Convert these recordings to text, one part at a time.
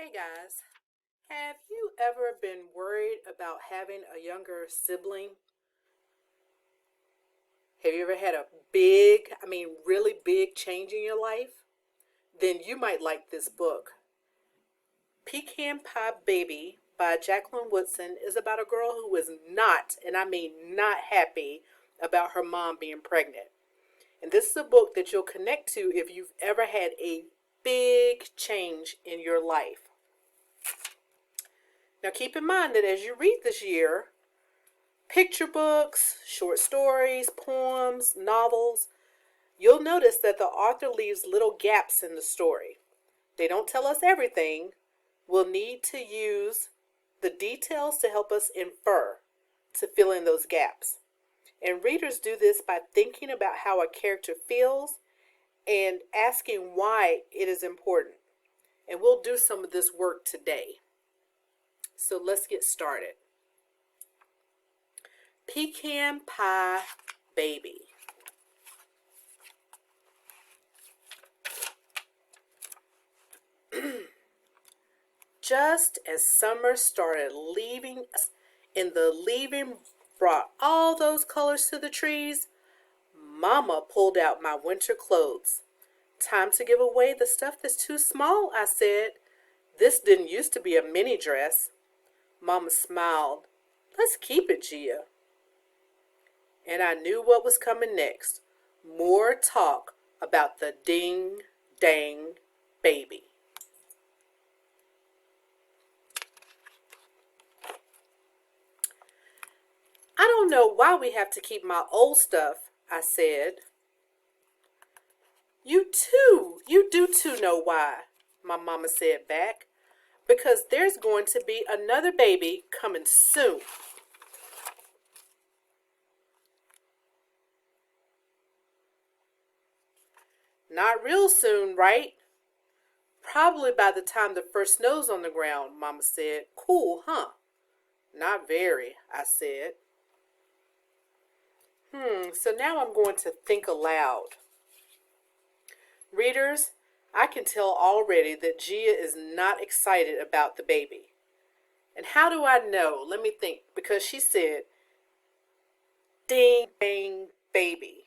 Hey guys, have you ever been worried about having a younger sibling? Have you ever had a really big change in your life? Then you might like this book. Pecan Pie Baby by Jacqueline Woodson is about a girl who is not, and I mean not happy about her mom being pregnant. And this is a book that you'll connect to if you've ever had a big change in your life. Now keep in mind that as you read this year, picture books, short stories, poems, novels, you'll notice that the author leaves little gaps in the story. They don't tell us everything. We'll need to use the details to help us infer, to fill in those gaps. And readers do this by thinking about how a character feels and asking why it is important. And we'll do some of this work today. So let's get started. Pecan Pie Baby. Just as summer started leaving us and the leaving brought all those colors to the trees, Mama pulled out my winter clothes. Time to give away the stuff that's too small, I said. This didn't used to be a mini dress. Mama smiled. Let's keep it, Gia. And I knew what was coming next. More talk about the ding dang baby. I don't know why we have to keep my old stuff, I said. You do too know why, my mama said back. Because there's going to be another baby coming soon. Not real soon, right? Probably by the time the first snow's on the ground, Mama said. Cool, huh? Not very, I said. So now I'm going to think aloud. Readers, I can tell already that Gia is not excited about the baby. And how do I know? Let me think. Because she said, ding dang baby.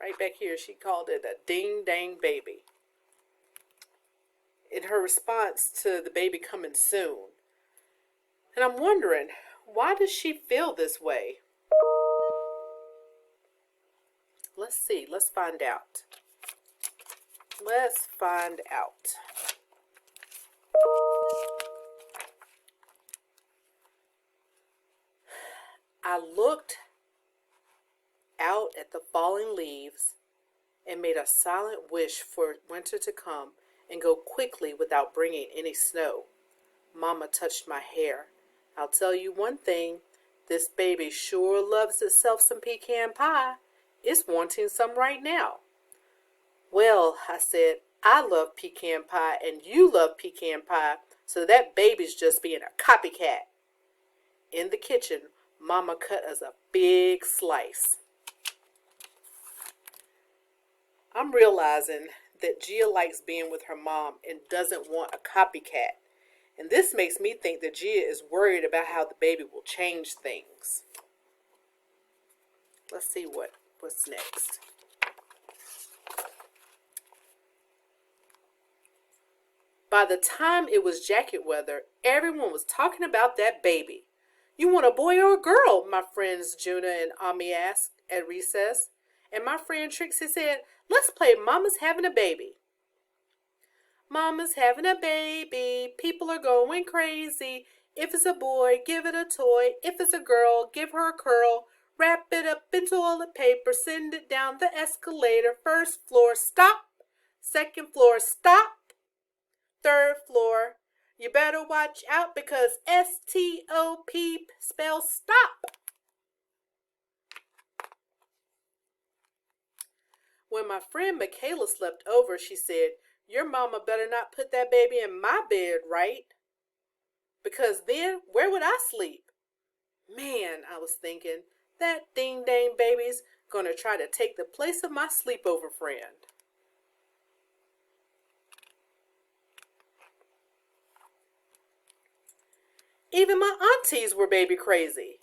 Right back here, she called it a ding dang baby. In her response to the baby coming soon. And I'm wondering, why does she feel this way? Let's see. Let's find out. Let's find out. I looked out at the falling leaves and made a silent wish for winter to come and go quickly without bringing any snow. Mama touched my hair. I'll tell you one thing, this baby sure loves itself some pecan pie. It's wanting some right now. Well, I said, I love pecan pie and you love pecan pie, so that baby's just being a copycat. In the kitchen, Mama cut us a big slice. I'm realizing that Gia likes being with her mom and doesn't want a copycat. And this makes me think that Gia is worried about how the baby will change things. Let's see what's next. By the time it was jacket weather, everyone was talking about that baby. You want a boy or a girl? My friends Juna and Ami asked at recess. And my friend Trixie said, let's play Mama's Having a Baby. Mama's having a baby, people are going crazy. If it's a boy, give it a toy. If it's a girl, give her a curl. Wrap it up in toilet paper, send it down the escalator. First floor, stop. Second floor, stop. Third floor, you better watch out because S-T-O-P spells stop. When my friend Michaela slept over, she said, your mama better not put that baby in my bed, right? Because then, where would I sleep? Man, I was thinking, that ding-dang baby's gonna try to take the place of my sleepover friend. Even my aunties were baby crazy.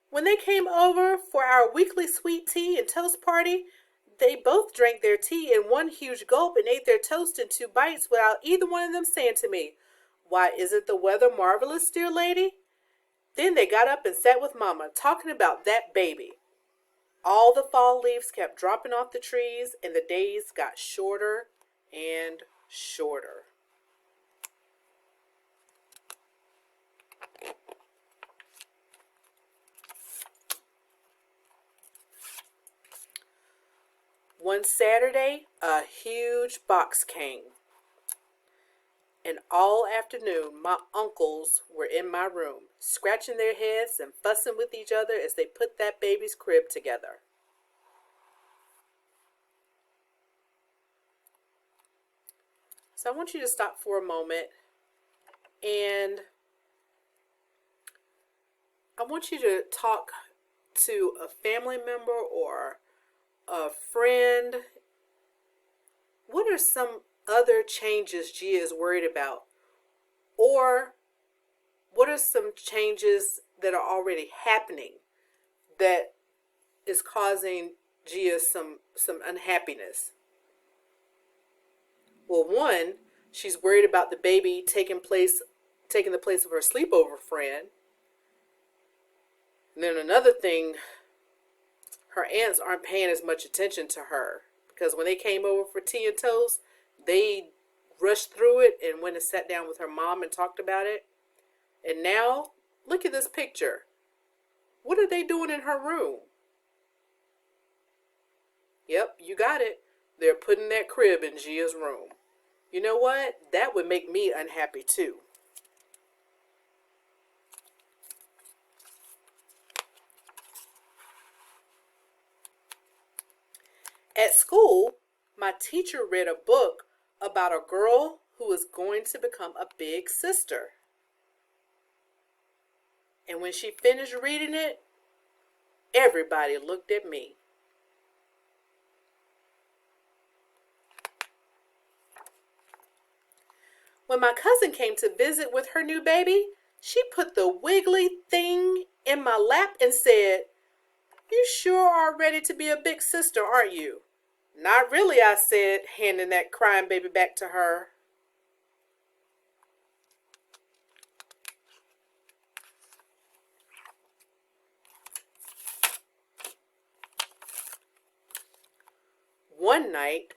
When they came over for our weekly sweet tea and toast party, they both drank their tea in one huge gulp and ate their toast in two bites without either one of them saying to me, "Why, isn't the weather marvelous, dear lady?" Then they got up and sat with Mama, talking about that baby. All the fall leaves kept dropping off the trees, and the days got shorter and shorter. One Saturday, a huge box came, and all afternoon my uncles were in my room, scratching their heads and fussing with each other as they put that baby's crib together. So I want you to stop for a moment, and I want you to talk to a family member or a friend. What are some other changes Gia is worried about? Or what are some changes that are already happening that is causing Gia some unhappiness? Well, one, she's worried about the baby taking the place of her sleepover friend. And then another thing, her aunts aren't paying as much attention to her, because when they came over for tea and toast, they rushed through it and went and sat down with her mom and talked about it. And now, look at this picture. What are they doing in her room? Yep, you got it. They're putting that crib in Gia's room. You know what? That would make me unhappy too. At school, my teacher read a book about a girl who was going to become a big sister. And when she finished reading it, everybody looked at me. When my cousin came to visit with her new baby, she put the wiggly thing in my lap and said, "You sure are ready to be a big sister, aren't you?" "Not really," I said, handing that crying baby back to her. One night,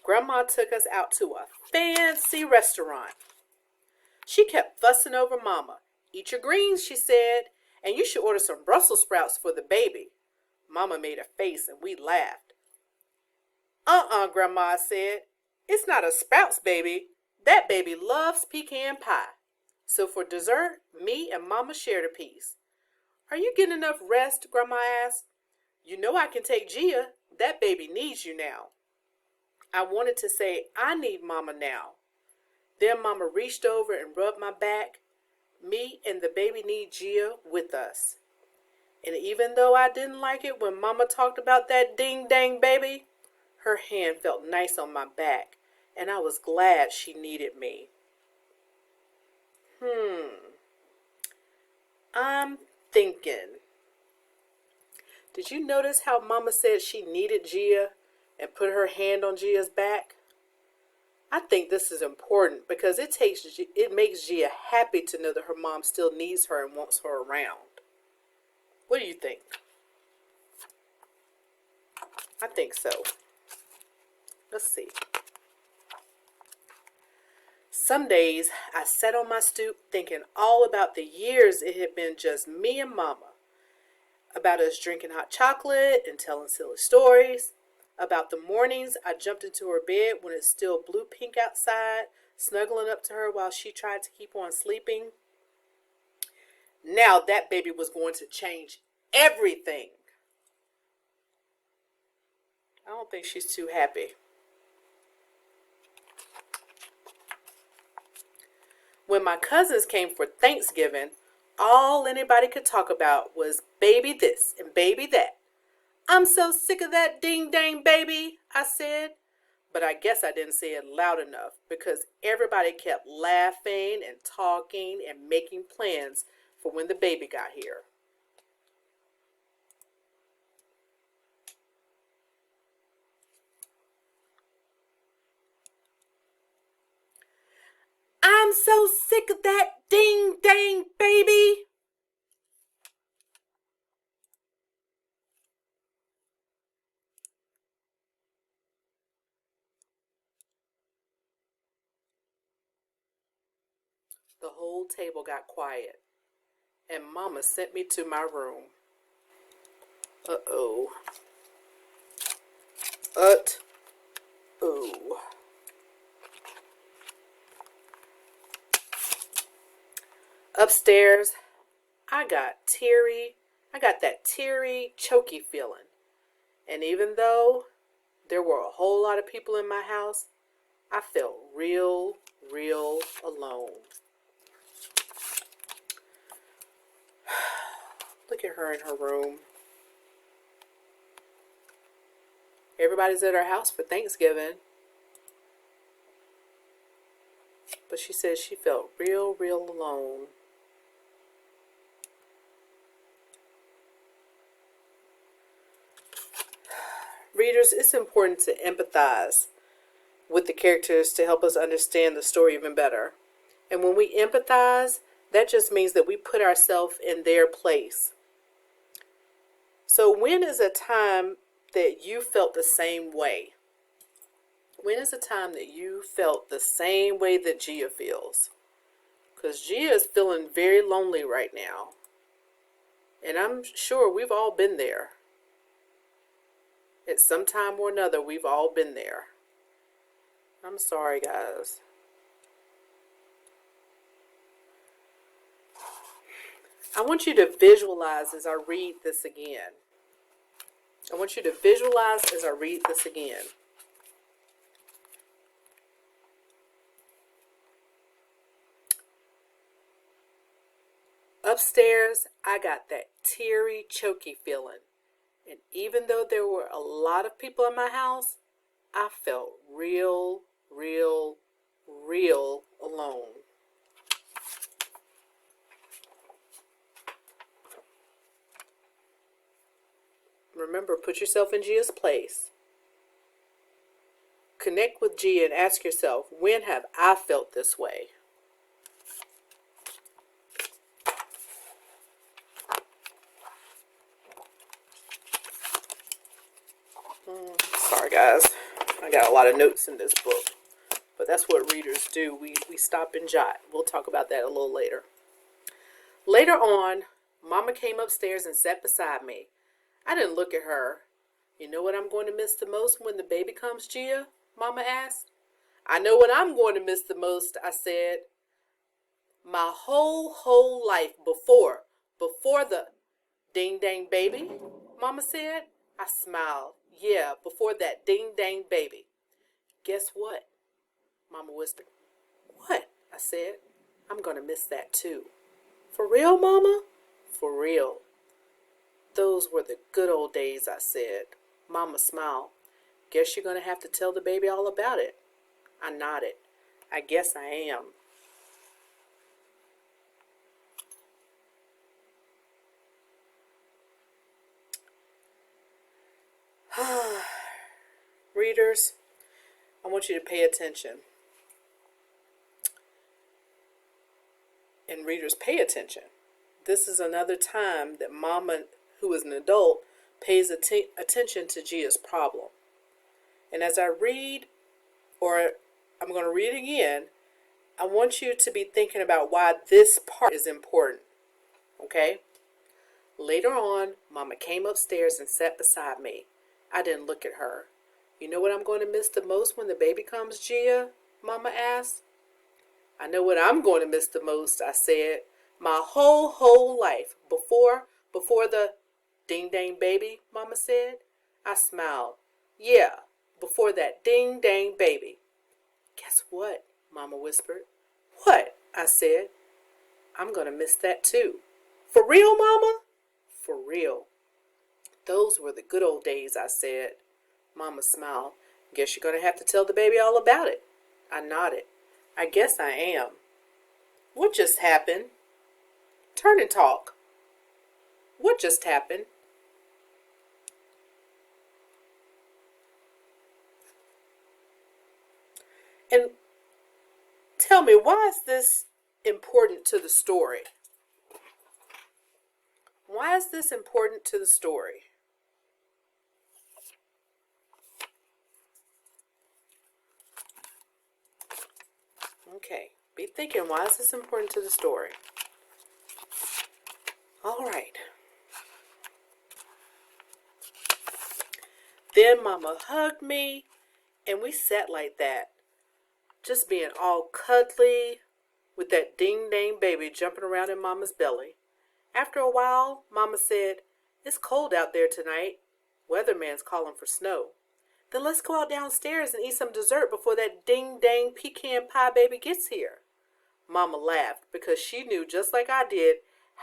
Grandma took us out to a fancy restaurant. She kept fussing over Mama. "Eat your greens," she said, "and you should order some Brussels sprouts for the baby." Mama made a face and we laughed. Grandma said. "It's not a sprouts baby. That baby loves pecan pie." So for dessert, me and Mama shared a piece. "Are you getting enough rest?" Grandma asked. "You know I can take Gia. That baby needs you now." I wanted to say, "I need Mama now." Then Mama reached over and rubbed my back. Me and the baby need Gia with us. And even though I didn't like it when Mama talked about that ding-dang baby, her hand felt nice on my back, and I was glad she needed me. I'm thinking. Did you notice how Mama said she needed Gia and put her hand on Gia's back? I think this is important because it makes Gia happy to know that her mom still needs her and wants her around. What do you think? I think so. Let's see. Some days I sat on my stoop thinking all about the years it had been just me and Mama. About us drinking hot chocolate and telling silly stories. About the mornings I jumped into her bed when it's still blue pink outside, snuggling up to her while she tried to keep on sleeping. Now that baby was going to change everything. I don't think she's too happy. When my cousins came for Thanksgiving, all anybody could talk about was baby this and baby that. "I'm so sick of that ding-dang baby," I said. But I guess I didn't say it loud enough because everybody kept laughing and talking and making plans for when the baby got here. I'm so sick of that ding dang baby. The whole table got quiet, and Mama sent me to my room. Uh-oh. Uh-oh. Upstairs, I got that teary, choky feeling. And even though there were a whole lot of people in my house, I felt real alone. Look at her in her room. Everybody's at her house for Thanksgiving. But she says she felt real alone. Readers, it's important to empathize with the characters to help us understand the story even better. And when we empathize, that just means that we put ourselves in their place. So when is a time that you felt the same way? When is a time that you felt the same way that Gia feels? Because Gia is feeling very lonely right now. And I'm sure we've all been there. At some time or another, we've all been there. I'm sorry, guys. I want you to visualize as I read this again. I want you to visualize as I read this again. Upstairs, I got that teary, choky feeling. And even though there were a lot of people in my house, I felt real alone. Remember, put yourself in Gia's place. Connect with Gia and ask yourself, when have I felt this way? Sorry, guys. I got a lot of notes in this book. But that's what readers do. We stop and jot. We'll talk about that a little later. Later on, Mama came upstairs and sat beside me. I didn't look at her. You know what I'm going to miss the most when the baby comes, Gia? Mama asked. I know what I'm going to miss the most, I said. My whole life before the ding dang baby, Mama said. I smiled. Yeah, before that ding dang baby. Guess what? Mama whispered. What? I said. I'm going to miss that too. For real, Mama? For real. Those were the good old days, I said. Mama smiled. Guess you're going to have to tell the baby all about it. I nodded. I guess I am. Readers, I want you to pay attention. And readers, pay attention. This is another time that Mama, who is an adult, pays attention to Gia's problem. And as I read, or I'm going to read again, I want you to be thinking about why this part is important. Okay? Later on, Mama came upstairs and sat beside me. I didn't look at her. You know what I'm going to miss the most when the baby comes, Gia? Mama asked. I know what I'm going to miss the most, I said. My whole life before the ding dang baby, Mama said. I smiled. Yeah, before that ding dang baby. Guess what? Mama whispered. What? I said. I'm going to miss that too. For real, Mama? For real. Those were the good old days, I said. Mama smiled. Guess you're going to have to tell the baby all about it. I nodded. I guess I am. What just happened? Turn and talk. What just happened? And tell me, why is this important to the story? Why is this important to the story? Okay, be thinking, why is this important to the story? All right. Then Mama hugged me, and we sat like that, just being all cuddly, with that ding-dang baby jumping around in Mama's belly. After a while, Mama said, "It's cold out there tonight. Weatherman's calling for snow. Then let's go out downstairs and eat some dessert before that ding-dang pecan pie baby gets here." Mama laughed because she knew, just like I did,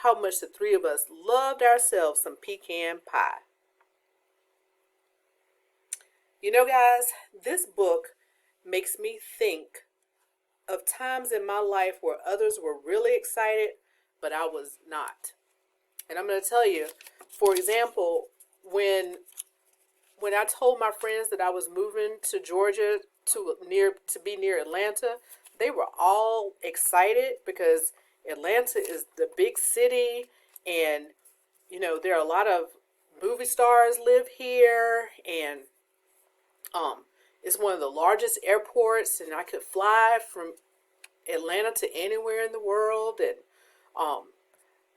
how much the three of us loved ourselves some pecan pie. You know, guys, this book makes me think of times in my life where others were really excited, but I was not. And I'm going to tell you, for example, when I told my friends that I was moving to Georgia to be near Atlanta, they were all excited because Atlanta is the big city, and there are a lot of movie stars live here, and it's one of the largest airports, and I could fly from Atlanta to anywhere in the world, and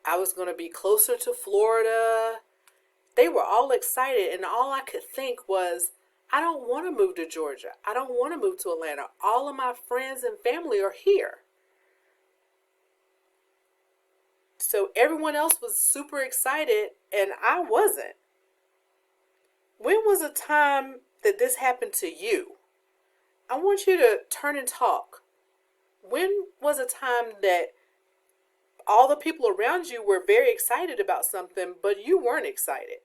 I was going to be closer to Florida. They were all excited, and all I could think was, I don't want to move to Georgia. I don't want to move to Atlanta. All of my friends and family are here. So everyone else was super excited, and I wasn't. When was a time that this happened to you? I want you to turn and talk. When was a time that all the people around you were very excited about something, but you weren't excited?